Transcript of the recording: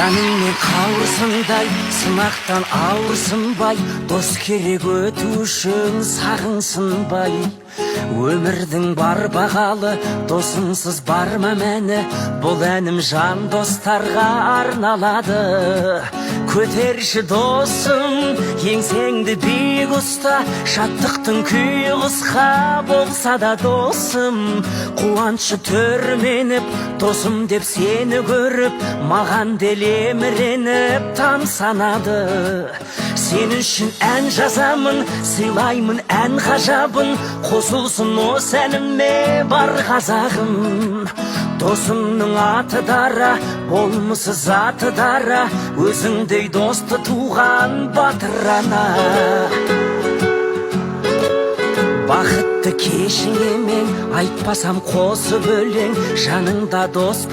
Жаныңмен қауырсындай, сынақтан ауырсынбай, дос керек өту үшін сағынсынбай. Өмірдің бар бағалы, досынсыз бар ма мәні, бұл әнім жан достарға арналады. Көтерші досым, еңсеңді биік ұста, шаттықтың күйі қысқа болса да досым. Қуанышы түрменіп, досым деп сені көріп, маған делеміреніп тамсанады. Сен үшін ән жазамын, сыйлаймын ән ғажабын, қосылсын осы әніме бар қазағым. Досымның аты дара, болмысы заты дара, өзіңдей досты туған батыр ана. Бақытты кешіңе мен айтпасам қосып өлең, жаныңда дос